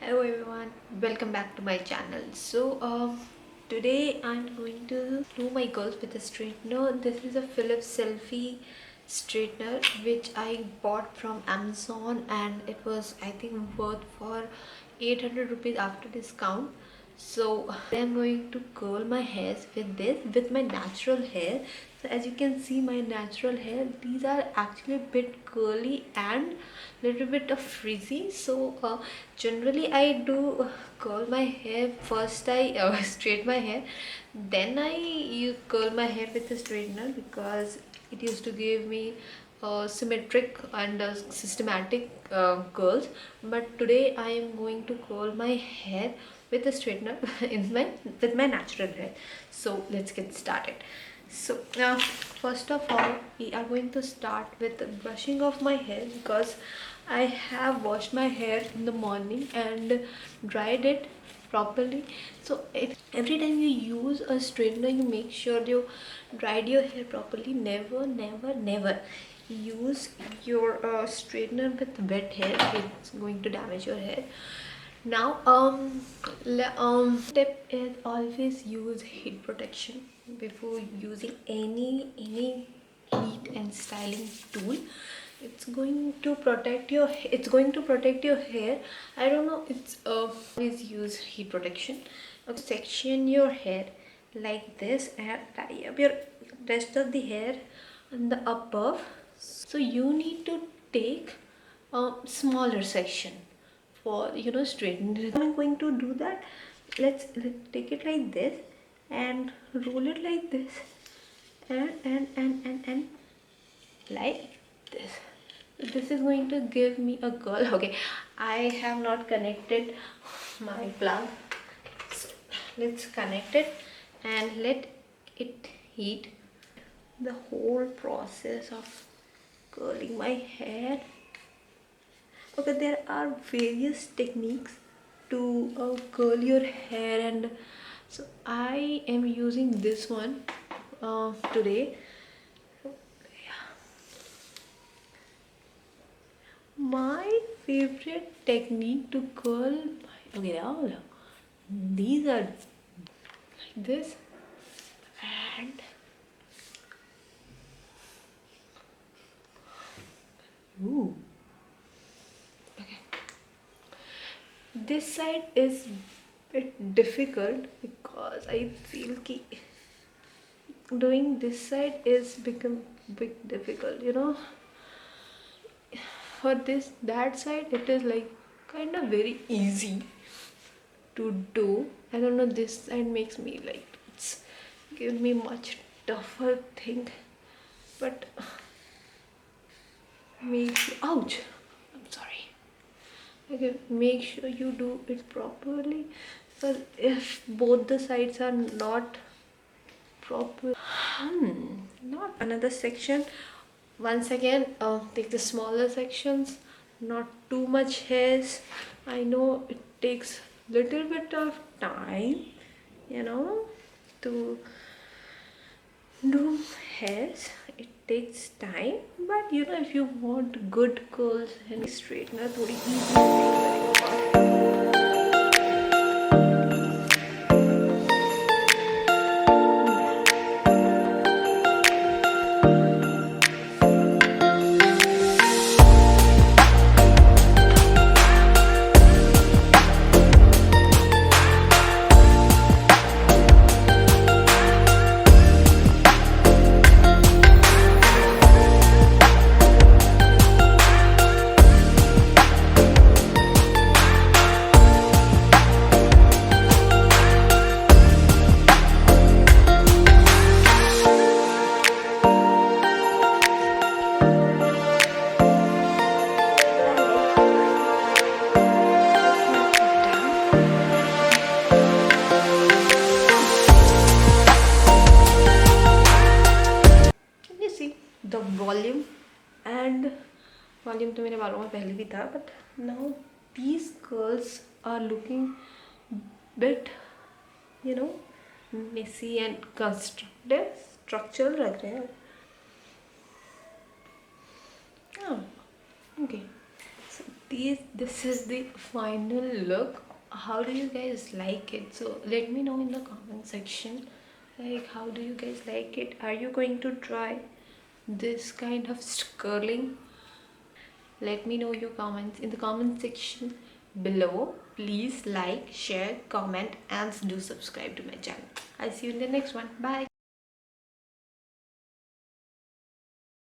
Hello everyone, welcome back to my channel. Today I'm going to do my curls with a straightener. This is a Philips selfie straightener which I bought from Amazon, and it was, I think, worth for 800 rupees after discount. So I'm going to curl my hairs with this, with my natural hair. So as you can see, my natural hair, these are actually a bit curly and little bit of frizzy. Generally I do curl my hair. First I straight my hair, then I curl my hair with a straightener, because it used to give me symmetric and systematic curls. But today I am going to curl my hair with a straightener in my with my natural hair. So let's get started. So now, first of all, we are going to start with the brushing of my hair, because I have washed my hair in the morning and dried it properly. So every time you use a straightener, you make sure you dried your hair properly. Never use your straightener with wet hair. It's going to damage your hair. Now tip is always use heat protection before using any heat and styling tool. It's going to protect your hair. I don't know, it's always use heat protection. Okay, section your hair like this and tie up your rest of the hair on the above. So you need to take a smaller section for straighten. I'm going to do that. Let's take it like this and roll it like this, and like this. This is going to give me a curl. Okay, I have not connected my plug, so let's connect it and let it heat. The whole process of curling my hair. Okay, there are various techniques to curl your hair, and so I am using this one today. So, yeah. My favorite technique to curl my, okay, now these are like this, and ooh, okay. This side is bit difficult because I feel ki doing this side is become bit difficult, for that side it is like kind of very easy to do. I don't know, this side makes me like, it's give me much tougher thing. But make sure, ouch, I'm sorry. Okay, make sure you do it properly, because if both the sides are not proper, not another section. Once again, take the smaller sections, not too much hairs. I know it takes little bit of time, to do hairs. It takes time, but if you want good curls and straightener, thodi easy. The volume, and volume तो मेरे बालों में पहले भी था, but now these curls are looking bit messy and constructive, structural लग रहे हैं. Okay, so these, this is the final look. How do you guys like it? So let me know in the comment section, like, how do you guys like it? Are you going to try this kind of curling? Let me know your comments in the comment section below. Please like, share, comment, and do subscribe to my channel. I'll see you in the next one. Bye.